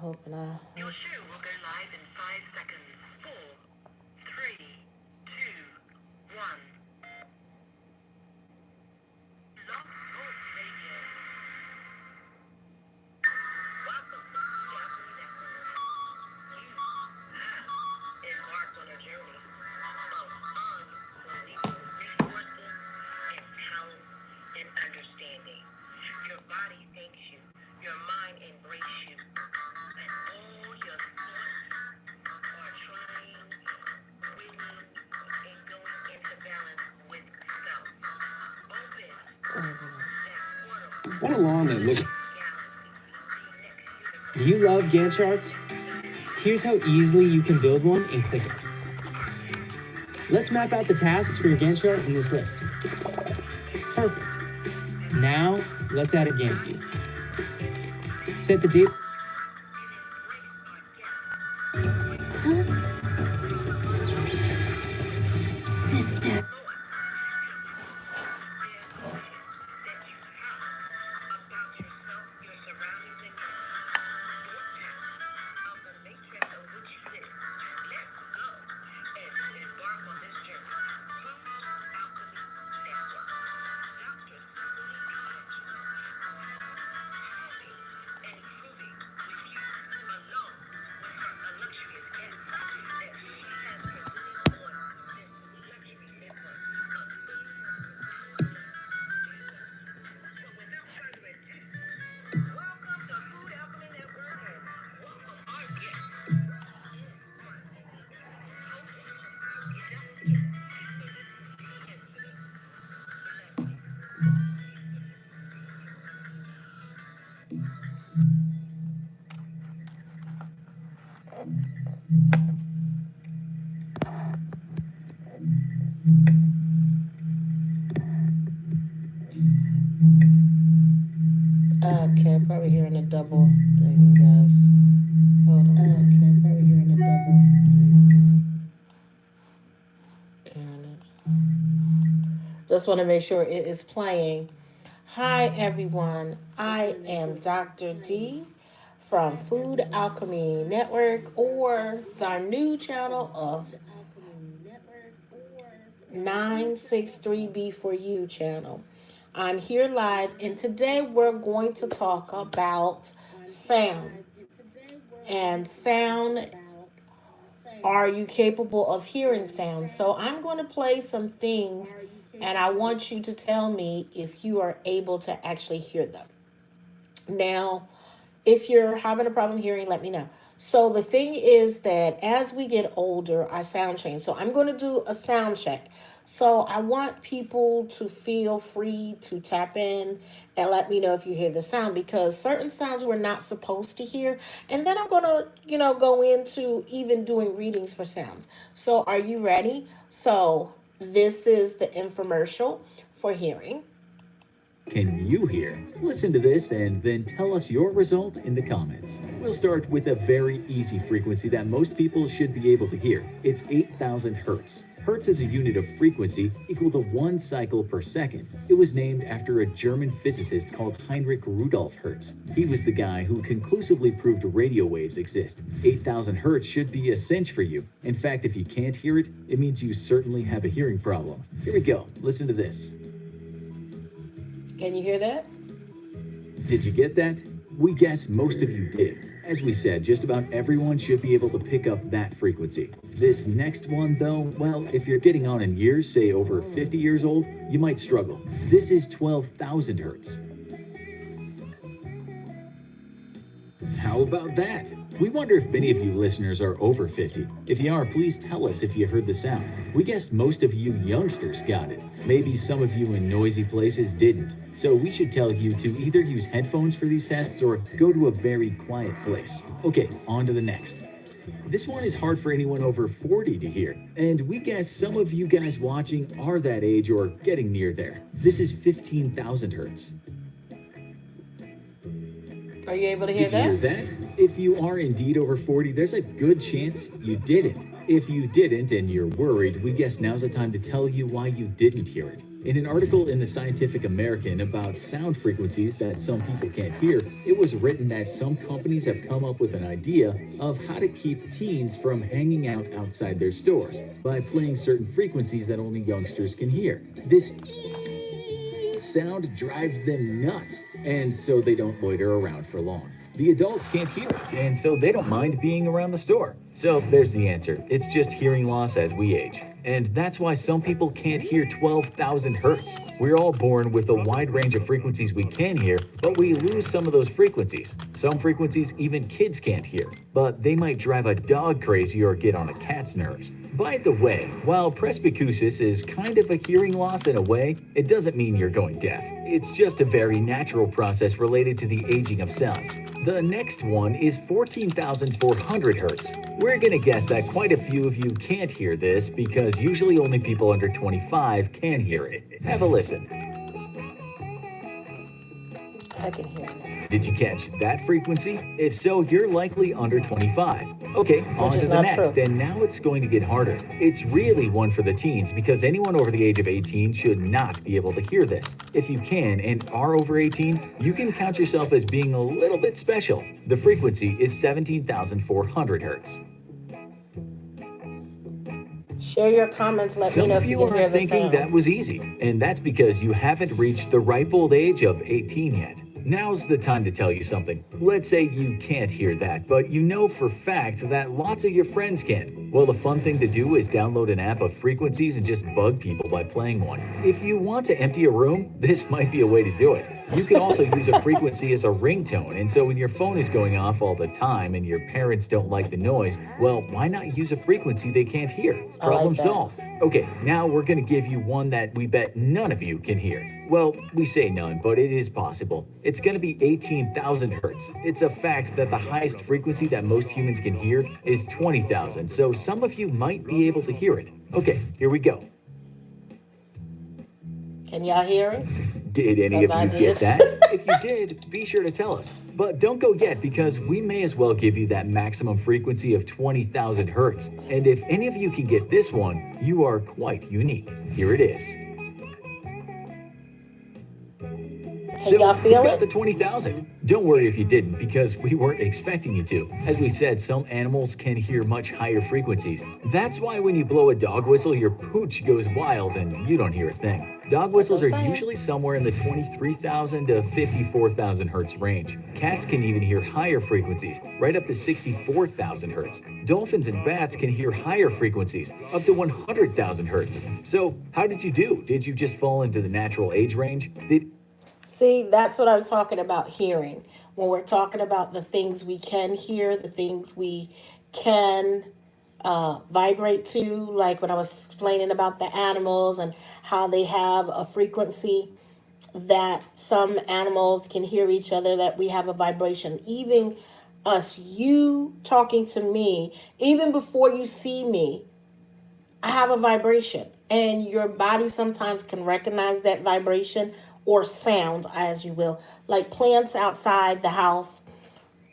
hoping I... Your show will go live in 5 seconds. 4, 3, 2, 1. Love Sports Radio. Welcome to the Alchemy Network. You have embarked on a journey of unbelievable resources and talent and understanding. Your body thanks you. Your mind embraces you. And all your thoughts are trying, winning, and going into balance with self. Open that portal. What a lawn that looks. Do you love Gantt charts? Here's how easily you can build one in Clicker. Let's map out the tasks for your Gantt chart in this list. Perfect. Now, let's add a Gantt view. Set the date. Sister. Okay, probably hearing a double thing, guys. Hold on. Okay, probably hearing a double. Just want to make sure it is playing. Hi, everyone. I am Dr. D from Food Alchemy Network, or our new channel of 963B for You channel. I'm here live, and today we're going to talk about sound. And sound, are you capable of hearing sound? So I'm going to play some things, and I want you to tell me if you are able to actually hear them. Now, if you're having a problem hearing, let me know. So the thing is that as we get older, our sound changes. So I'm going to do a sound check. So I want people to feel free to tap in and let me know if you hear the sound, because certain sounds we're not supposed to hear. And then I'm going to, go into even doing readings for sounds. So are you ready? So this is the infomercial for hearing. Can you hear? Listen to this and then tell us your result in the comments. We'll start with a very easy frequency that most people should be able to hear. It's 8,000 hertz. Hertz is a unit of frequency equal to 1 cycle per second. It was named after a German physicist called Heinrich Rudolf Hertz. He was the guy who conclusively proved radio waves exist. 8,000 hertz should be a cinch for you. In fact, if you can't hear it, it means you certainly have a hearing problem. Here we go. Listen to this. Can you hear that? Did you get that? We guess most of you did. As we said, just about everyone should be able to pick up that frequency. This next one, though, well, if you're getting on in years, say over 50 years old, you might struggle. This is 12,000 hertz. How about that? We wonder if many of you listeners are over 50. If you are, please tell us if you heard the sound. We guessed most of you youngsters got it. Maybe some of you in noisy places didn't. So we should tell you to either use headphones for these tests or go to a very quiet place. Okay, on to the next. This one is hard for anyone over 40 to hear, and we guess some of you guys watching are that age or getting near there. This is 15,000 hertz. Are you able to hear that? Did you hear that? If you are indeed over 40, there's a good chance you didn't. If you didn't and you're worried, we guess now's the time to tell you why you didn't hear it. In an article in the Scientific American about sound frequencies that some people can't hear, it was written that some companies have come up with an idea of how to keep teens from hanging out outside their stores by playing certain frequencies that only youngsters can hear. This sound drives them nuts, and so they don't loiter around for long. The adults can't hear it, and so they don't mind being around the store. So there's the answer. It's just hearing loss as we age. And that's why some people can't hear 12,000 hertz. We're all born with a wide range of frequencies we can hear, but we lose some of those frequencies. Some frequencies even kids can't hear, but they might drive a dog crazy or get on a cat's nerves. By the way, while presbycusis is kind of a hearing loss in a way, it doesn't mean you're going deaf. It's just a very natural process related to the aging of cells. The next one is 14,400 hertz. We're gonna guess that quite a few of you can't hear this because usually only people under 25 can hear it. Have a listen. I can hear it. Did you catch that frequency? If so, you're likely under 25. Okay, on is to the not next, true. and now it's going to get harder. It's really one for the teens because anyone over the age of 18 should not be able to hear this. If you can and are over 18, you can count yourself as being a little bit special. The frequency is 17,400 hertz. Share your comments. Let me Some know of if you you can hear are the thinking sounds. that was easy, and that's because you haven't reached the ripe old age of 18 yet. Now's the time to tell you something. Let's say you can't hear that, but you know for fact that lots of your friends can. Well, the fun thing to do is download an app of frequencies and just bug people by playing one. If you want to empty a room, this might be a way to do it. You can also use a frequency as a ringtone, and so when your phone is going off all the time and your parents don't like the noise, well, why not use a frequency they can't hear? Problem that. solved. Okay, now we're gonna give you one that we bet none of you can hear. Well, we say none, but it is possible. It's gonna be 18,000 hertz. It's a fact that the highest frequency that most humans can hear is 20,000, so some of you might be able to hear it. Okay, here we go. Can y'all hear it? Did any As of I you did. get that? If you did, be sure to tell us. But don't go yet because we may as well give you that maximum frequency of 20,000 hertz. And if any of you can get this one, you are quite unique. Here it is. Can y'all feel you got it? the 20,000. Don't worry if you didn't, because we weren't expecting you to. As we said, some animals can hear much higher frequencies. That's why when you blow a dog whistle, your pooch goes wild and you don't hear a thing. Dog whistles are usually somewhere in the 23,000 to 54,000 hertz range. Cats can even hear higher frequencies, right up to 64,000 hertz. Dolphins and bats can hear higher frequencies, up to 100,000 hertz. So, how did you do? Did you just fall into the natural age range? See, that's what I'm talking about hearing. When we're talking about the things we can hear, the things we can vibrate to, like when I was explaining about the animals and how they have a frequency that some animals can hear each other, that we have a vibration. Even us, you talking to me, even before you see me, I have a vibration. And your body sometimes can recognize that vibration or sound, as you will, like plants outside the house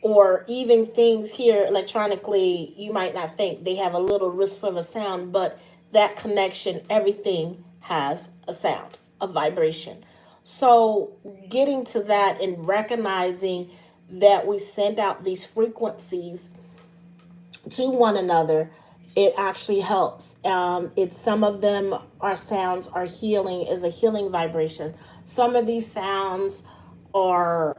or even things here electronically. You might not think they have a little wisp of a sound, but that connection, everything has a sound, a vibration. So getting to that and recognizing that we send out these frequencies to one another, it actually helps. It's some of them are sounds are healing, is a healing vibration. Some of these sounds are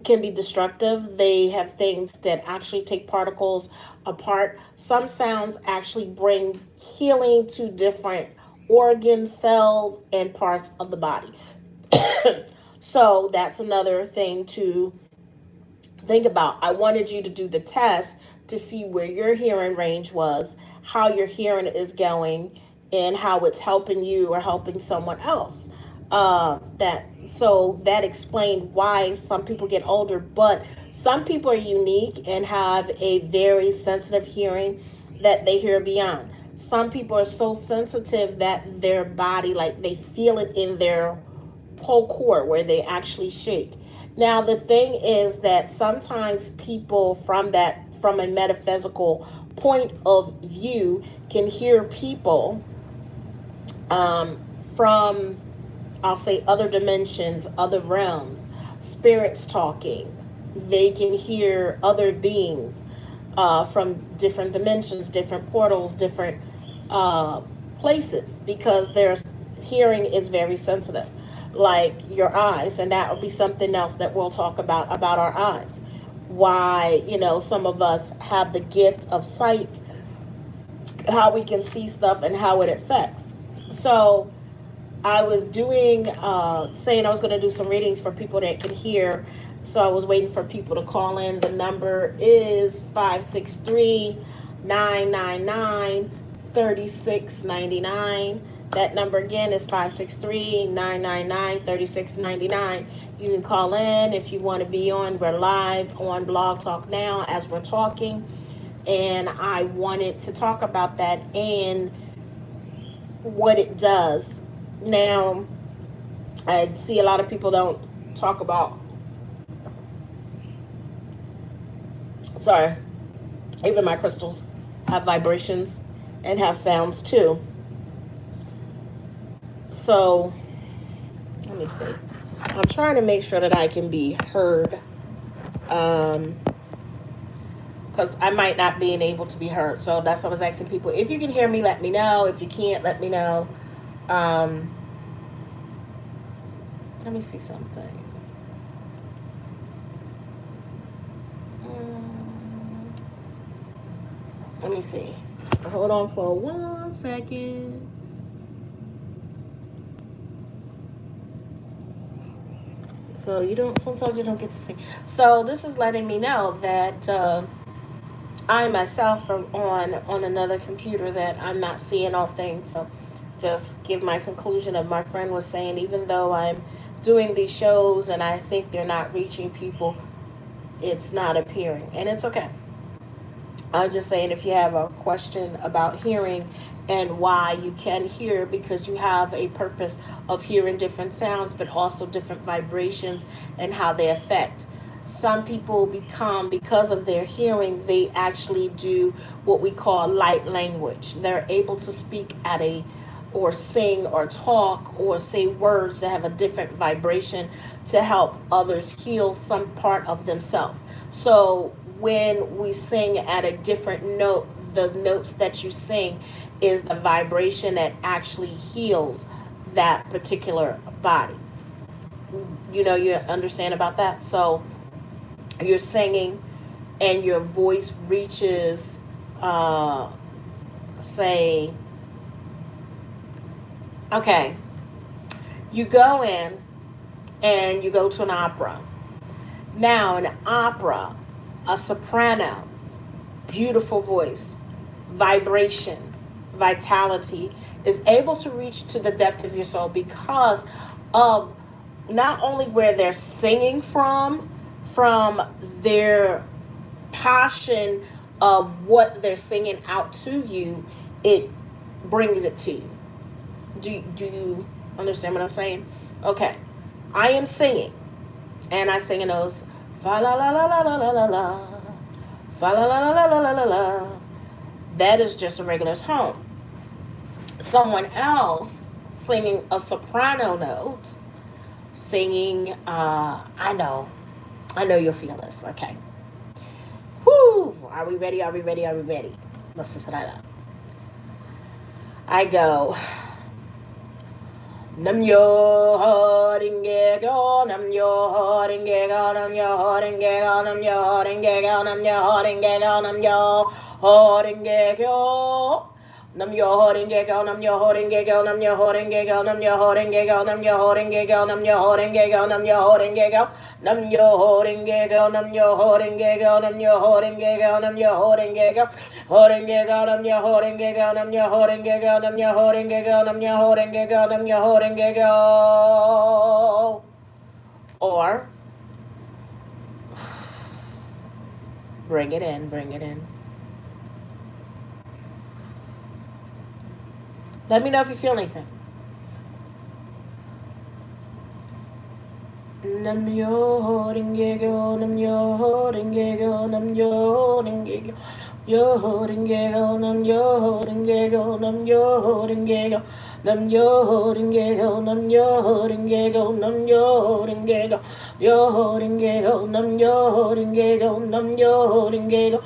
can be destructive. They have things that actually take particles apart. Some sounds actually bring healing to different organs, cells, and parts of the body. So that's another thing to think about. I wanted you to do the test to see where your hearing range was, how your hearing is going, and how it's helping you or helping someone else. That explained why some people get older, but some people are unique and have a very sensitive hearing that they hear beyond. Some people are so sensitive that their body, like they feel it in their whole core where they actually shake. Now the thing is that sometimes people from a metaphysical point of view can hear people from, I'll say, other dimensions, other realms, spirits talking. They can hear other beings from different dimensions, different portals, different uh, places, because their hearing is very sensitive, like your eyes. And that will be something else that we'll talk about our eyes. Why, some of us have the gift of sight, how we can see stuff and how it affects. So I was doing, saying I was going to do some readings for people that can hear. So I was waiting for people to call in. The number is 563-999-3699. That number again is 563-999-3699. You can call in if you want to be on. We're live on Blog Talk Now as we're talking. And I wanted to talk about that and what it does. Now, I see a lot of people don't talk about, sorry, even my crystals have vibrations and have sounds too. So, let me see. I'm trying to make sure that I can be heard. Because I might not be able to be heard. So that's what I was asking people. If you can hear me, let me know. If you can't, let me know. Let me see something. Let me see. Hold on for 1 second. So sometimes you don't get to see. So this is letting me know that I myself am on another computer that I'm not seeing all things. So just give my conclusion of my friend was saying, even though I'm doing these shows and I think they're not reaching people, it's not appearing. And it's okay. I'm just saying, if you have a question about hearing and why you can hear, because you have a purpose of hearing different sounds, but also different vibrations and how they affect. Some people become, because of their hearing, they actually do what we call light language. They're able to speak or sing or talk or say words that have a different vibration to help others heal some part of themselves. So when we sing at a different note, the notes that you sing is the vibration that actually heals that particular body. You understand about that? So you're singing and your voice reaches, say, okay, you go in and you go to an opera. Now, an opera, a soprano, beautiful voice, vibration, vitality, is able to reach to the depth of your soul because of not only where they're singing from their passion of what they're singing out to you, it brings it to you. Do you understand what I'm saying? Okay, I am singing, and I sing in those fa la la la la la la la la, fa la la la la la la la la. That is just a regular tone. Someone else singing a soprano note, singing, I know you'll feel this. Okay. Whoo! Are we ready? Are we ready? Are we ready? Let's listen to that. I go. Nam yo horinge go, nam yo horinge go, nam yo horinge go, nam yo horinge go, nam yo horinge go, nam yo horinge go. Nam yo horinge go, nam yo horinge go, nam yo horinge go, nam yo horinge go, nam yo horinge go, nam yo horinge go, nam yo horinge go, nam yo horinge go, nam yo horinge go, nam yo horinge go, nam yo horinge go, horinge go, nam yo horinge go, nam yo horinge go, nam yo horinge go, nam yo horinge go, nam yo horinge go. Or bring it in, bring it in. Let me know if you feel anything. Nam yo holding giggle, nam yo holding giggle, nam yo holding giggle, yo holding giggle, nam yo holding giggle, nam yo holding giggle, nam yo holding giggle, nam yo holding giggle, nam yo holding giggle, yo holding giggle, nam yo holding giggle, nam yo holding giggle,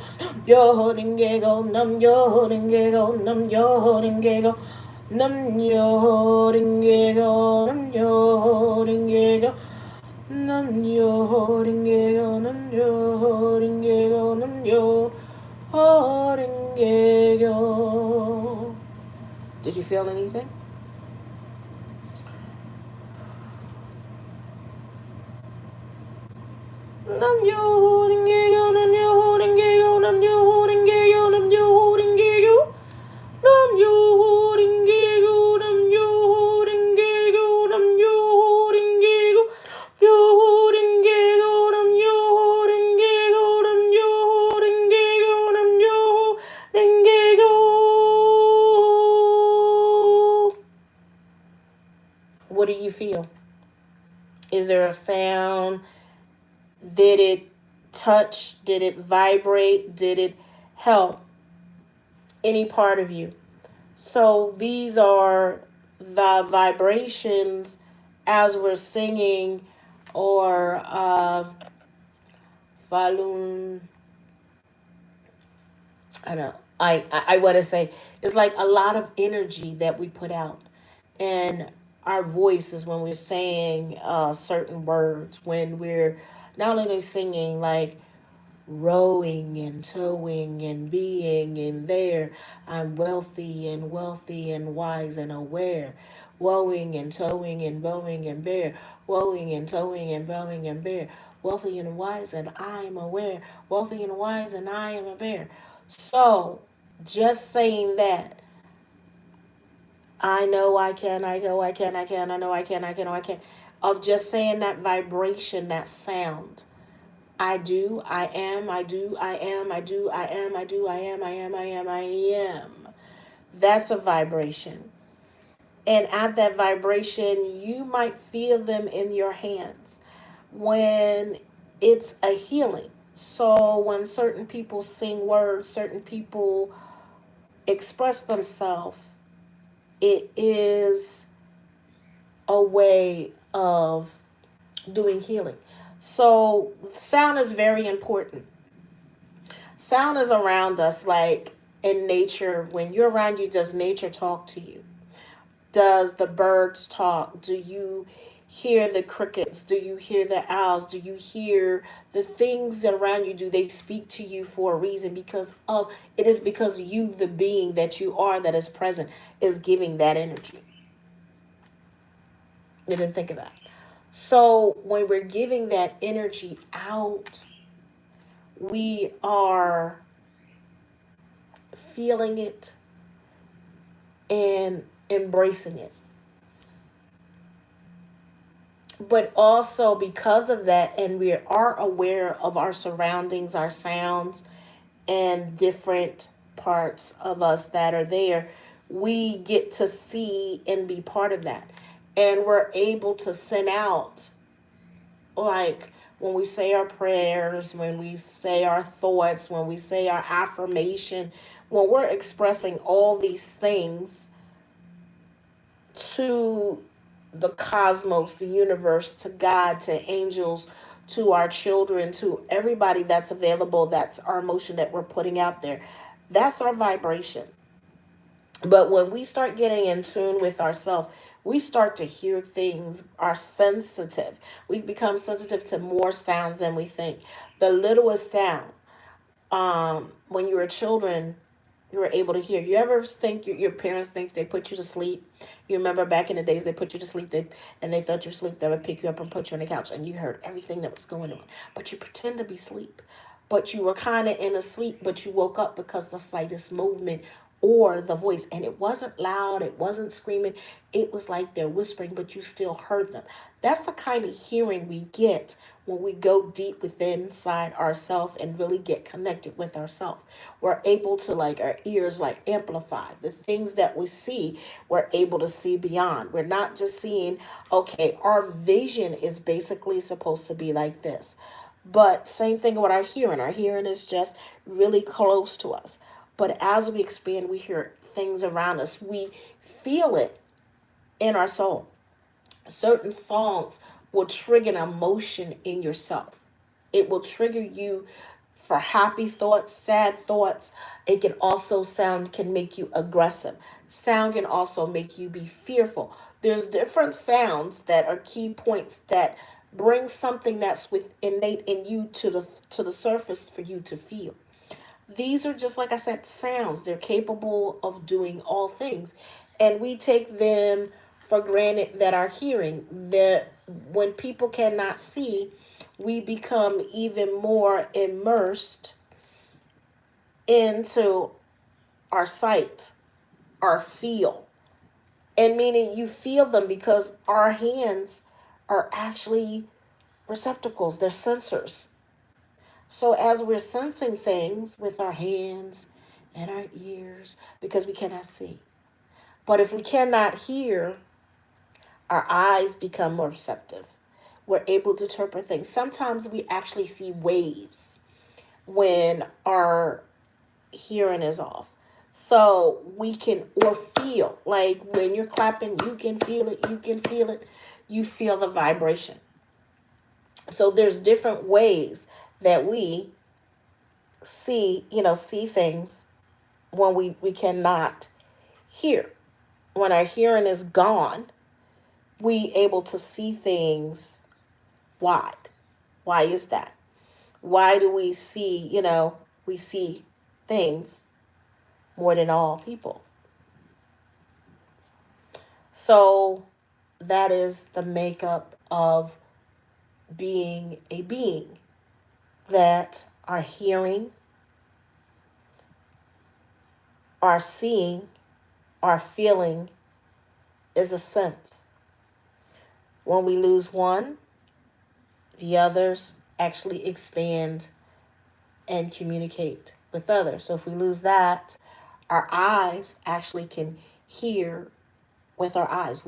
yo holding giggle, nam yo holding giggle, nam yo holding giggle. Nam yo holding giggle, nam yo holding giggle. Nam yo holding giggle, nam yo holding giggle, nam yo holding giggle. Did you feel anything? Nam yo holding giggle, nam yo holding giggle, nam yo holding giggle, nam yo holding giggle. Nam yo holding giggle, nam yo holding giggle, nam yo holding giggle, yo holding giggle, nam yo holding giggle, nam yo holding giggle, nam yo holding giggle. What do you feel? Is there a sound? Did it touch? Did it vibrate? Did it help any part of you? So these are the vibrations as we're singing or volume. I don't know. I want to say it's like a lot of energy that we put out, and our voices when we're saying certain words, when we're not only singing like rowing and towing and being in there. I'm wealthy and wise and aware. Woeing and towing and bowing and bear. Woeing and towing and bowing and bear. Wealthy and wise and I am aware. Wealthy and wise and I am a bear. So just saying that, I know I can, I go, I can, I know I can, I can, of just saying that vibration, that sound. I do, I am, I do, I am, I do, I am, I do, I am, I am, I am, I am. That's a vibration. And at that vibration, you might feel them in your hands when it's a healing. So when certain people sing words, certain people express themselves, it is a way of doing healing. So sound is very important. Sound is around us, like in nature. When you're around you, does nature talk to you? Does the birds talk? Do you hear the crickets? Do you hear the owls? Do you hear the things that around you? Do they speak to you for a reason? Because of it is because you, the being that you are that is present, is giving that energy. You didn't think of that. So when we're giving that energy out, we are feeling it and embracing it. But also because of that, and we are aware of our surroundings, our sounds, and different parts of us that are there, we get to see and be part of that. And we're able to send out, like when we say our prayers, when we say our thoughts, when we say our affirmation, when we're expressing all these things to the cosmos, the universe, to God, to angels, to our children, to everybody that's available, that's our emotion that we're putting out there. That's our vibration. But when we start getting in tune with ourselves, we start to hear things, are sensitive. We become sensitive to more sounds than we think. The littlest sound, when you were children, you were able to hear. You ever think your parents think they put you to sleep? You remember back in the days they put you to sleep, and they thought you were asleep. They would pick you up and put you on the couch, and you heard everything that was going on. But you pretend to be asleep. But you were kind of in a sleep, but you woke up because the slightest movement or the voice, and it wasn't loud, it wasn't screaming, it was like they're whispering, but you still heard them. That's the kind of hearing we get when we go deep within inside ourselves and really get connected with ourselves, we're able to, like, our ears like amplify the things that we see. We're able to see beyond. We're not just seeing, okay, our vision is basically supposed to be like this. But same thing with our hearing. Our hearing is just really close to us. But as we expand, we hear things around us. We feel it in our soul. Certain songs will trigger an emotion in yourself. It will trigger you for happy thoughts, sad thoughts. It can also sound can make you aggressive. Sound can also make you be fearful. There's different sounds that are key points that bring something that's with innate in you to the surface for you to feel. These are just, like I said, sounds. They're capable of doing all things. And we take them for granted that our hearing, that when people cannot see, we become even more immersed into our sight, our feel. And meaning you feel them because our hands are actually receptacles, they're sensors. So as we're sensing things with our hands and our ears, because we cannot see. But if we cannot hear, our eyes become more receptive. We're able to interpret things. Sometimes we actually see waves when our hearing is off. So we can, or feel, like when you're clapping, you can feel it, you can feel it, you feel the vibration. So there's different ways that we see things when we cannot hear. When our hearing is gone, we able to see things wide. Why is that? Why do we see things more than all people? So that is the makeup of being a being, that our hearing, our seeing, our feeling is a sense. When we lose one, the others actually expand and communicate with others. So if we lose that, our eyes actually can hear with our eyes.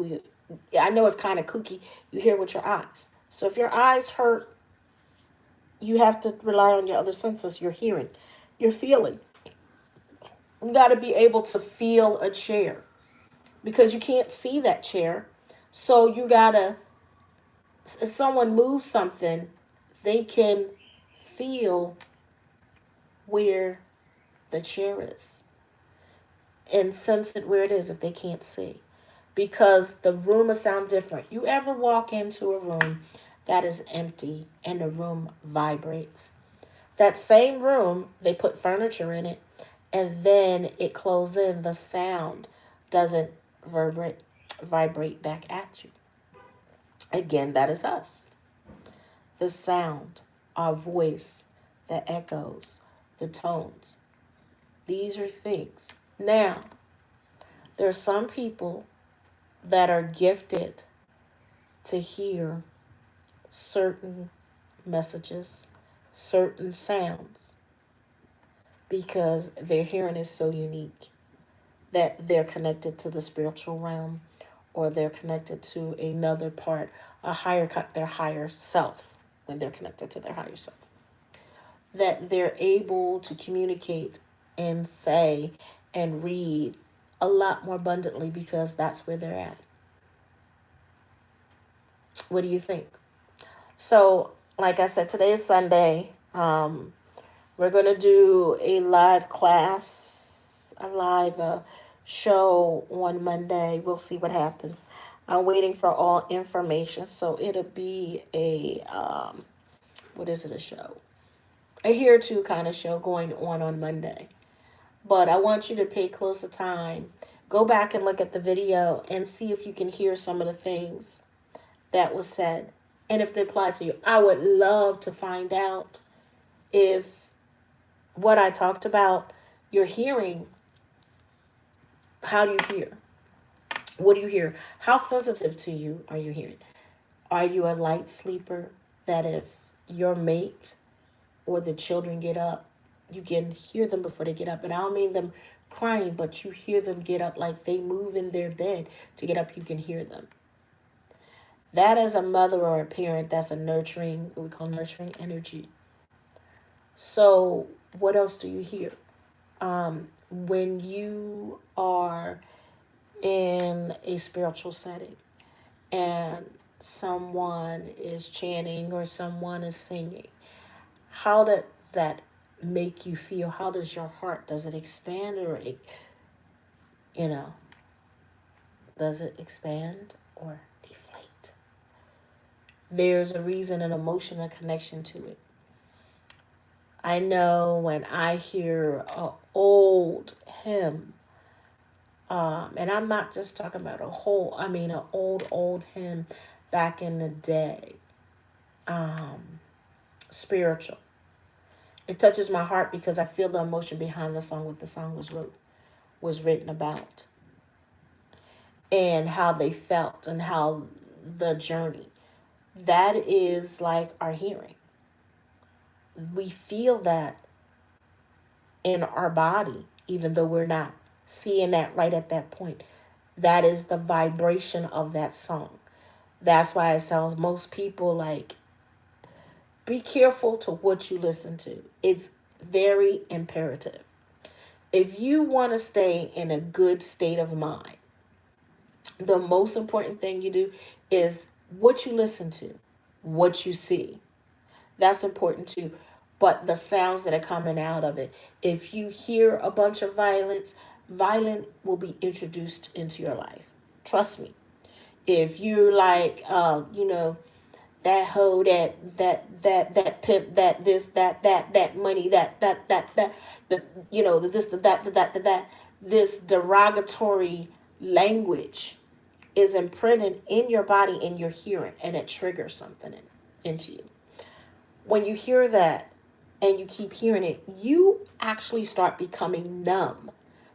I know it's kind of kooky. You hear with your eyes. So if your eyes hurt, you have to rely on your other senses, your hearing, your feeling. You got to be able to feel a chair because you can't see that chair. So you got to, if someone moves something, they can feel where the chair is and sense it where it is if they can't see. Because the room will sound different. You ever walk into a room that is empty and the room vibrates? That same room, they put furniture in it and then it closes in. The sound doesn't vibrate back at you. Again, that is us. The sound, our voice, the echoes, the tones. These are things. Now, there are some people that are gifted to hear certain messages, certain sounds, because their hearing is so unique that they're connected to the spiritual realm, or they're connected to another part, their higher self, when they're connected to their higher self. That they're able to communicate and say and read a lot more abundantly because that's where they're at. What do you think? So, like I said, today is Sunday. We're going to do a live class, a live show on Monday. We'll see what happens. I'm waiting for all information. So it'll be a show? A here to kind of show going on Monday. But I want you to pay close attention. Go back and look at the video and see if you can hear some of the things that was said and if they apply to you. I would love to find out if what I talked about, you're hearing. How do you hear? What do you hear? How sensitive to you are you hearing? Are you a light sleeper that if your mate or the children get up, you can hear them before they get up. And I don't mean them crying, but you hear them get up, like they move in their bed to get up, you can hear them. That as a mother or a parent, that's a nurturing, what we call nurturing energy. So what else do you hear? When you are in a spiritual setting and someone is chanting or someone is singing, how does that make you feel? How does your heart, does it expand or you know, does it expand or deflate? There's a reason, an emotion, a connection to it. I know when I hear a old hymn, and I'm not just talking about I mean an old hymn back in the day, spiritual. It touches my heart because I feel the emotion behind the song, what the song was written about, and how they felt and how the journey. That is like our hearing. We feel that in our body, even though we're not seeing that right at that point. That is the vibration of that song. That's why it tells most people, like, be careful to what you listen to. It's very imperative. If you want to stay in a good state of mind, the most important thing you do is what you listen to, what you see. That's important too. But the sounds that are coming out of it. If you hear a bunch of violence, violence will be introduced into your life. Trust me. If you're like, that hoe, that pimp, that this, that money, that, the this, the that, this derogatory language is imprinted in your body and you're hearing, and it triggers something into you. When you hear that and you keep hearing it, you actually start becoming numb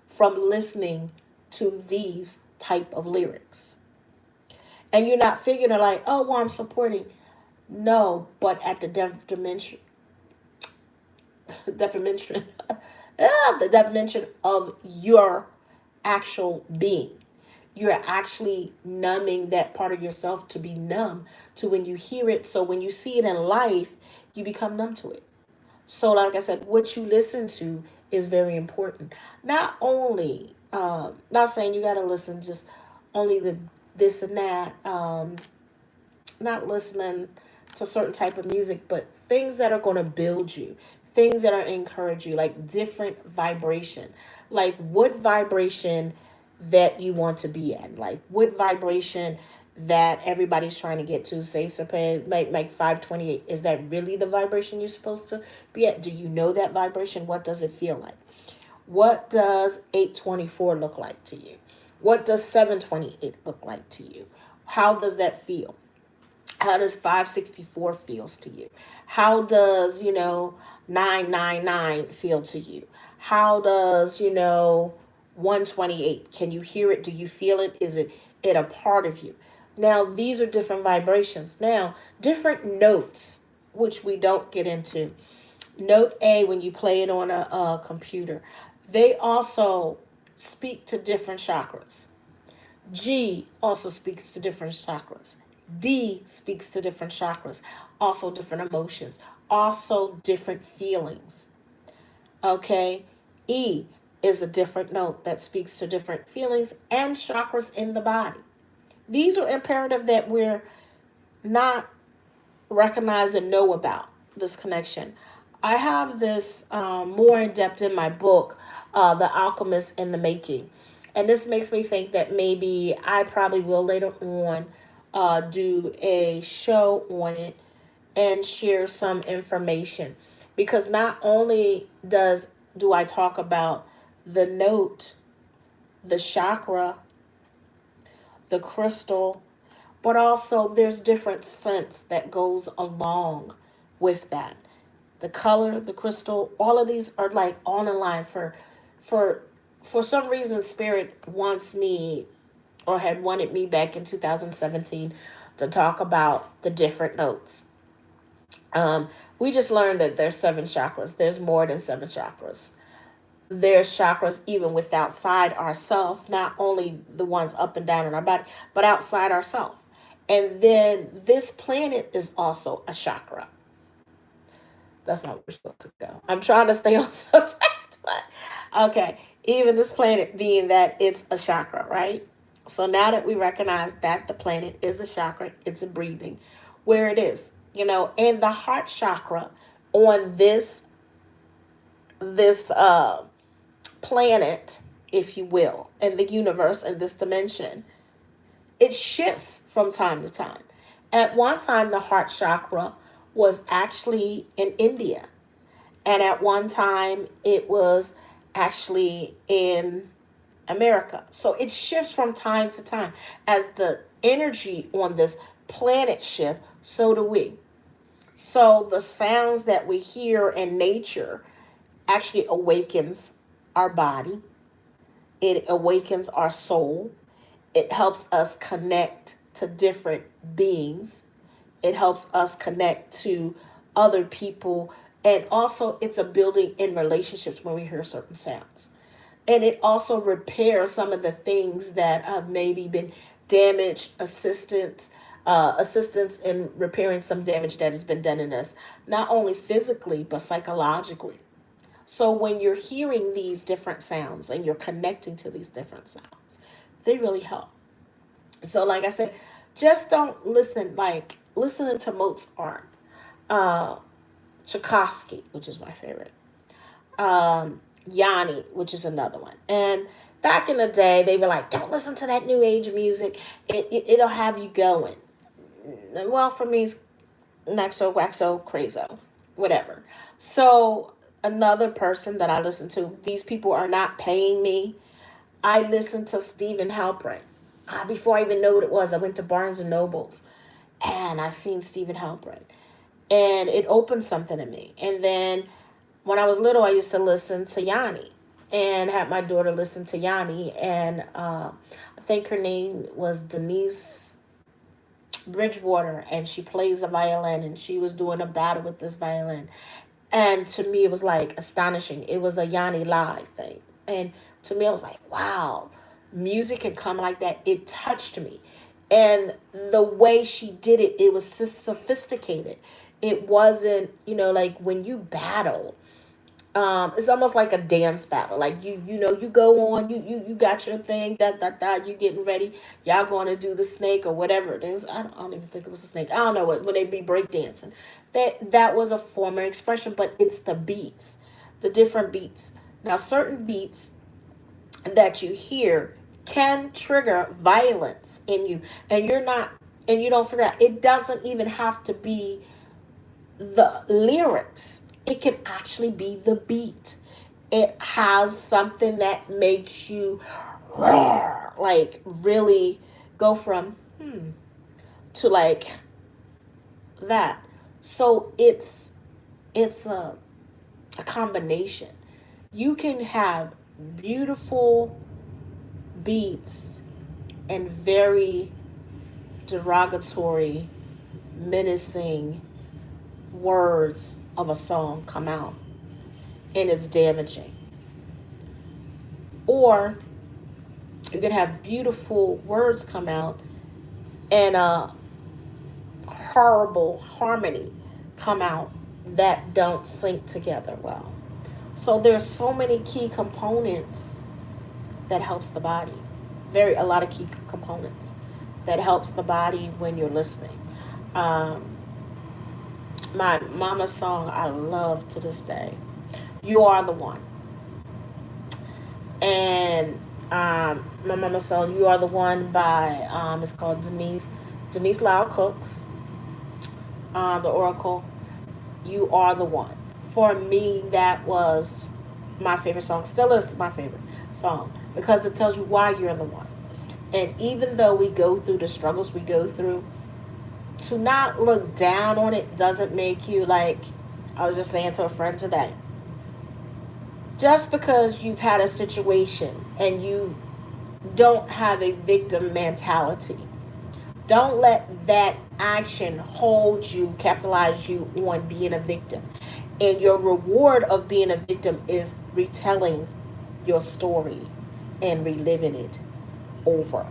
from listening to these type of lyrics. And you're not figuring like, oh, well, I'm supporting. No, but at the definition, the definition of your actual being. You're actually numbing that part of yourself to be numb to when you hear it. So when you see it in life, you become numb to it. So, like I said, what you listen to is very important. Not only, not saying you got to listen just only the this and that. Not listening to certain type of music, but things that are going to build you, things that are encourage you, like different vibration, like what vibration that you want to be at, like what vibration that everybody's trying to get to. Say, suppose like 528, is that really the vibration you're supposed to be at? Do you know that vibration? What does it feel like? What does 824 look like to you? What does 728 look like to you? How does that feel? How does 564 feels to you? How does, 999 feel to you? How does, 128? Can you hear it? Do you feel it? Is it a part of you? Now, these are different vibrations. Now, different notes, which we don't get into. Note A, when you play it on a computer, they also speak to different chakras. G also speaks to different chakras. D speaks to different chakras, also different emotions, also different feelings. Okay? E is a different note that speaks to different feelings and chakras in the body. These are imperative that we're not recognize and know about this connection. I have this more in depth in my book, The Alchemist in the Making. And this makes me think that maybe I probably will later on do a show on it and share some information. Because not only do I talk about the note, the chakra, the crystal, but also there's different scents that goes along with that. The color, the crystal, all of these are like on a line for for some reason spirit wants me or had wanted me back in 2017 to talk about the different notes. Um, we just learned that there's seven chakras. There's more than seven chakras. There's chakras even with outside ourself, not only the ones up and down in our body, but outside ourself. And then this planet is also a chakra. That's not where we're supposed to go. I'm trying to stay on subject, but okay. Even this planet being that it's a chakra, right? So now that we recognize that the planet is a chakra, it's a breathing, where it is, and the heart chakra on this planet, if you will, in the universe in this dimension, it shifts from time to time. At one time, the heart chakra was actually in India, and at one time, it was actually in America. So it shifts from time to time. As the energy on this planet shift, so do we. So the sounds that we hear in nature actually awakens our body. It awakens our soul. It helps us connect to different beings. It helps us connect to other people. And also, it's a building in relationships when we hear certain sounds. And it also repairs some of the things that have maybe been damaged, assistance in repairing some damage that has been done in us, not only physically, but psychologically. So when you're hearing these different sounds and you're connecting to these different sounds, they really help. So like I said, just don't listen, like listening to Mozart, uh, Tchaikovsky, which is my favorite, Yanni, which is another one. And back in the day, they were like, don't listen to that new age music. It'll have you going. Well, for me, it's Naxo, Waxo, Crazo, whatever. So another person that I listen to, these people are not paying me. I listen to Stephen Halpern. Before I even know what it was, I went to Barnes and Nobles and I seen Stephen Halpern. And it opened something in me. And then when I was little, I used to listen to Yanni and had my daughter listen to Yanni. And I think her name was Denise Bridgewater, and she plays the violin, and she was doing a battle with this violin. And to me, it was like astonishing. It was a Yanni live thing. And to me, I was like, wow, music can come like that. It touched me. And the way she did it, it was sophisticated. It wasn't, like when you battle, it's almost like a dance battle. Like you go on, you got your thing, you getting ready. Y'all going to do the snake or whatever it is. I don't even think it was a snake. I don't know what when they be breakdancing. That was a form of expression, but it's the beats, the different beats. Now, certain beats that you hear can trigger violence in you, and you don't figure out. It doesn't even have to be the lyrics. It can actually be the beat. It has something that makes you like really go from to like that. So it's a combination. You can have beautiful beats and very derogatory, menacing words of a song come out, and it's damaging. Or you can have beautiful words come out and a horrible harmony come out that don't sync together well. So there's so many key components that helps the body. A lot of key components that helps the body when you're listening. My mama's song I love to this day, "You Are the One." And my mama's song "You Are the One" by it's called Denise Lyle Cooks, the Oracle. "You Are the One." For me, that was my favorite song. Still is my favorite song because it tells you why you're the one. And even though we go through the struggles we go through, to not look down on it doesn't make you like, I was just saying to a friend today, just because you've had a situation and you don't have a victim mentality, Don't let that action hold you, capitalize you on being a victim. And your reward of being a victim is retelling your story and reliving it over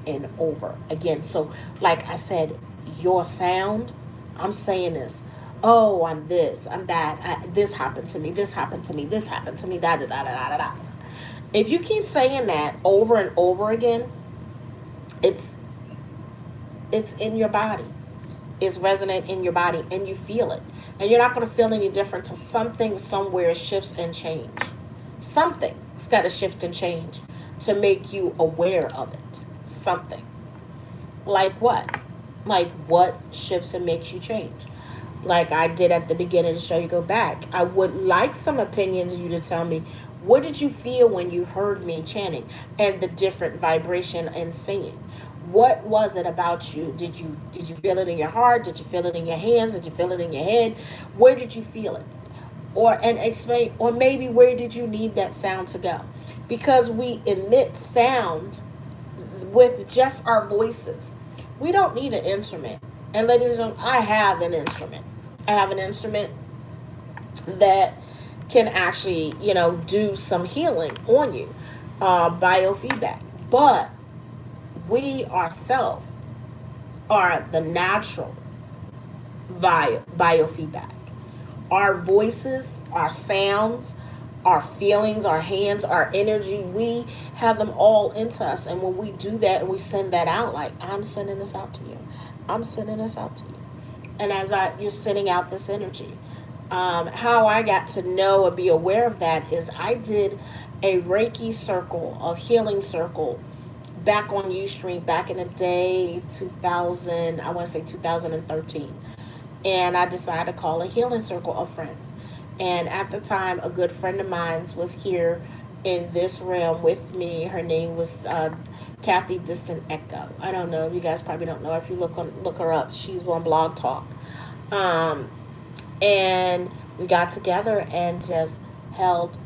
and over again. So, like I said, your sound, I'm saying this. Oh, I'm this, I'm that. This happened to me. This happened to me. This happened to me. Da da da da da da. If you keep saying that over and over again, it's it's in your body. It's resonant in your body, and you feel it. And you're not going to feel any different till something somewhere shifts and change. Something's got to shift and change to make you aware of it. Something. Like what? Like what shifts and makes you change? Like I did at the beginning of the show, you go back. I would like some opinions of you to tell me, what did you feel when you heard me chanting and the different vibration and singing? What was it about you? Did you feel it in your heart? Did you feel it in your hands? Did you feel it in your head? Where did you feel it? Or and explain, or maybe where did you need that sound to go? Because we emit sound with just our voices. We don't need an instrument. And ladies and gentlemen, I have an instrument. I have an instrument that can actually, do some healing on you, biofeedback. But we ourselves are the natural biofeedback. Our voices, our sounds, our feelings, our hands, our energy, we have them all into us. And when we do that and we send that out, like, I'm sending this out to you, I'm sending this out to you. And you're sending out this energy. How I got to know and be aware of that is I did a Reiki circle, a healing circle, back on Ustream back in the day, 2000, I want to say 2013. And I decided to call a healing circle of friends. And at the time, a good friend of mine was here in this realm with me. Her name was Kathy Distant Echo. I don't know. You guys probably don't know. If you look her up, she's on Blog Talk. Um, and we got together and just held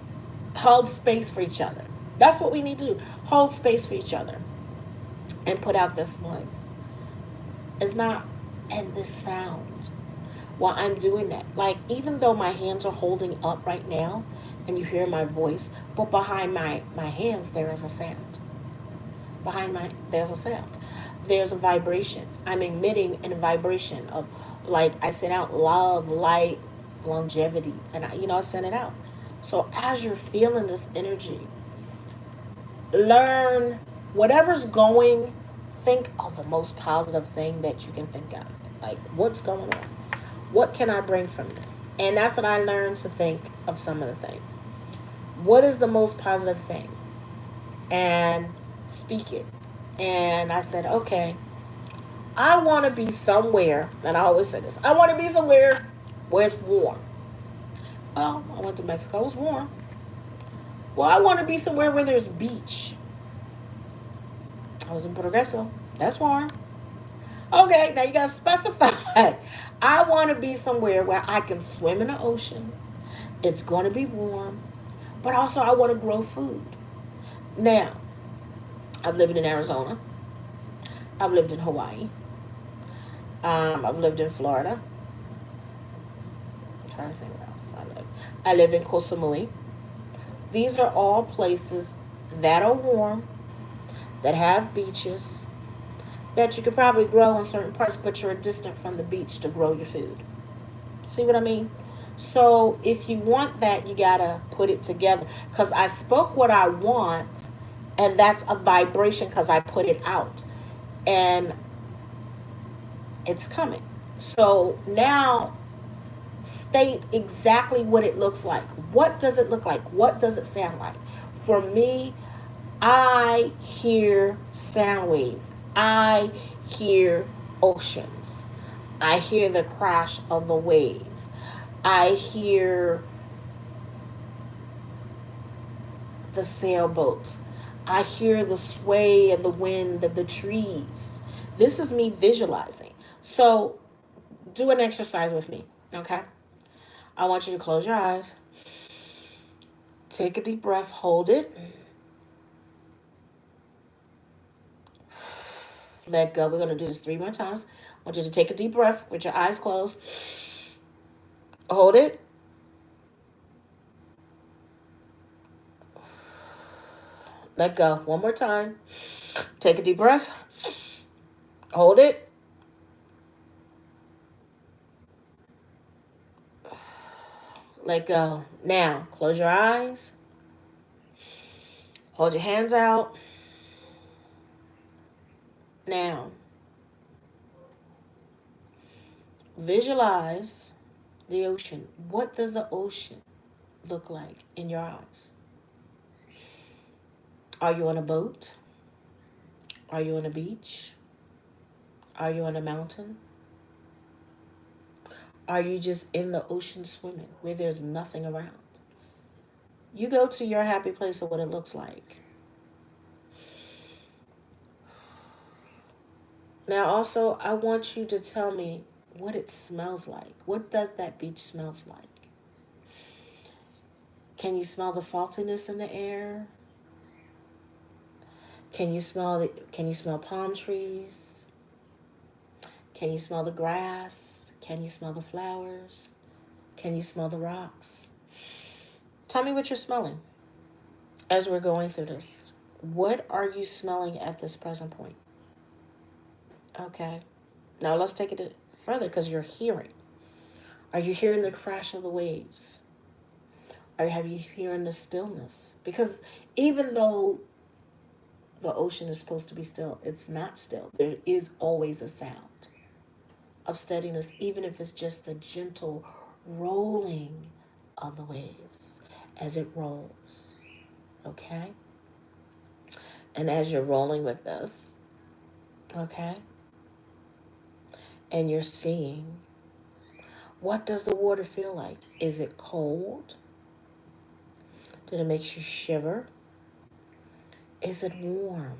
space for each other. That's what we need to do. Hold space for each other and put out this noise. It's not and this sound while I'm doing that. Like, even though my hands are holding up right now and you hear my voice, but behind my hands there is a sound. There's a sound. There's a vibration. I'm emitting a vibration of, like I sent out, love, light, longevity, and I sent it out. So as you're feeling this energy, learn whatever's going, think of the most positive thing that you can think of. Like, what's going on? What can I bring from this? And that's what I learned, to think of some of the things. What is the most positive thing? And speak it. And I said, okay, I want to be somewhere, and I always say this, I want to be somewhere where it's warm. Well, I went to Mexico, it was warm. Well, I want to be somewhere where there's beach. I was in Progreso, that's warm. Okay, now you got to specify. I want to be somewhere where I can swim in the ocean. It's going to be warm, but also I want to grow food. Now, I've lived in Arizona. I've lived in Hawaii. I've lived in Florida. I'm trying to think where else I live. I live in Koh Samui. These are all places that are warm, that have beaches, that you could probably grow in certain parts, but you're distant from the beach to grow your food. See what I mean? So if you want that, you gotta put it together. Because I spoke what I want, and that's a vibration because I put it out. And it's coming. So now state exactly what it looks like. What does it look like? What does it sound like? For me, I hear sound waves. I hear oceans. I hear the crash of the waves. I hear the sailboats. I hear the sway of the wind of the trees. This is me visualizing. So do an exercise with me, okay? I want you to close your eyes. Take a deep breath. Hold it. Let go. We're going to do this 3 more times. I want you to take a deep breath with your eyes closed. Hold it. Let go. One more time. Take a deep breath. Hold it. Let go. Now, close your eyes. Hold your hands out. Now, visualize the ocean. What does the ocean look like in your eyes? Are you on a boat? Are you on a beach? Are you on a mountain? Are you just in the ocean swimming where there's nothing around? You go to your happy place of what it looks like. Now, also, I want you to tell me what it smells like. What does that beach smells like? Can you smell the saltiness in the air? Can you smell palm trees? Can you smell the grass? Can you smell the flowers? Can you smell the rocks? Tell me what you're smelling as we're going through this. What are you smelling at this present point? Okay. Now let's take it further because you're hearing. Are you hearing the crash of the waves? Or have you hearing the stillness? Because even though the ocean is supposed to be still, it's not still. There is always a sound of steadiness, even if it's just the gentle rolling of the waves as it rolls. Okay? And as you're rolling with this, okay, and you're seeing, what does the water feel like? Is it cold? Did it make you shiver? Is it warm?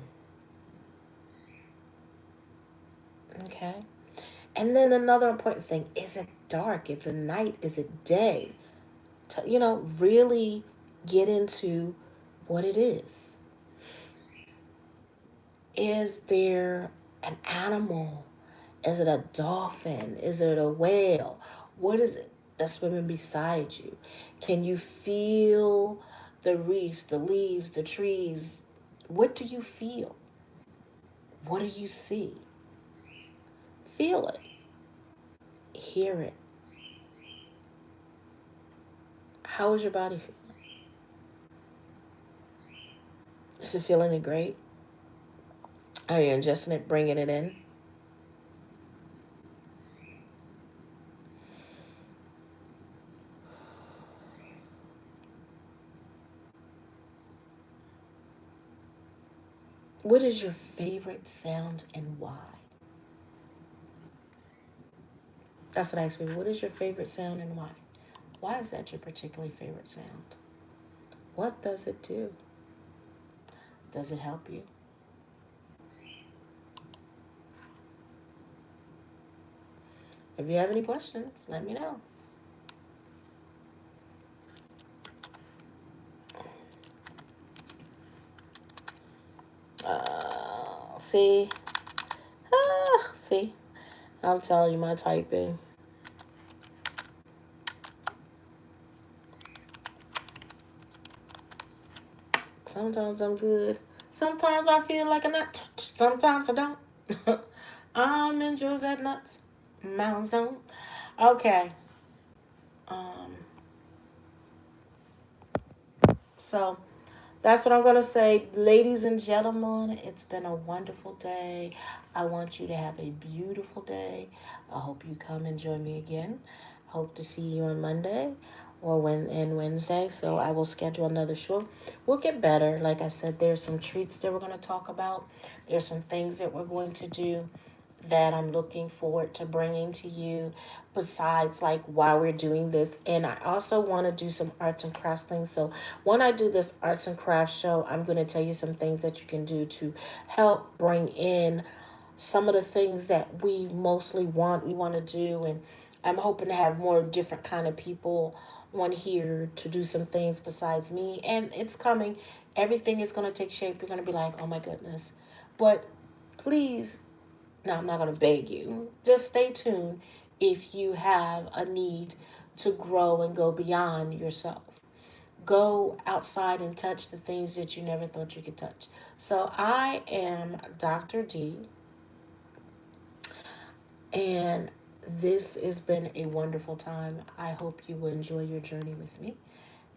Okay. And then another important thing, is it dark? Is it night? Is it day? Really get into what it is. Is there an animal? Is it a dolphin? Is it a whale? What is it that's swimming beside you? Can you feel the reefs, the leaves, the trees? What do you feel? What do you see? Feel it. Hear it. How is your body feeling? Is it feeling it great? Are you ingesting it, bringing it in? What is your favorite sound and why? That's what I asked you. What is your favorite sound and why? Why is that your particularly favorite sound? What does it do? Does it help you? If you have any questions, let me know. See? See? I'm telling you, my typing. Sometimes I'm good. Sometimes I feel like a nut. Sometimes I don't. I'm in Josette nuts. Mounds don't. Okay. Um. So that's what I'm going to say. Ladies and gentlemen, it's been a wonderful day. I want you to have a beautiful day. I hope you come and join me again. I hope to see you on Monday or Wednesday. So I will schedule another show. We'll get better. Like I said, there's some treats that we're going to talk about. There's some things that we're going to do that I'm looking forward to bringing to you besides like while we're doing this. And I also want to do some arts and crafts things. So when I do this arts and crafts show, I'm going to tell you some things that you can do to help bring in some of the things that we want to do. And I'm hoping to have more different kind of people on here to do some things besides me. And it's coming. Everything is going to take shape. You're going to be like, oh my goodness. But please Now, I'm not going to beg you. Just stay tuned if you have a need to grow and go beyond yourself. Go outside and touch the things that you never thought you could touch. So, I am Dr. D, and this has been a wonderful time. I hope you will enjoy your journey with me.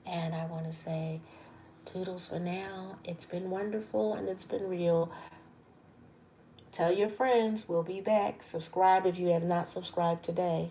And I want to say toodles for now. It's been wonderful and it's been real. Tell your friends we'll be back. Subscribe if you have not subscribed today.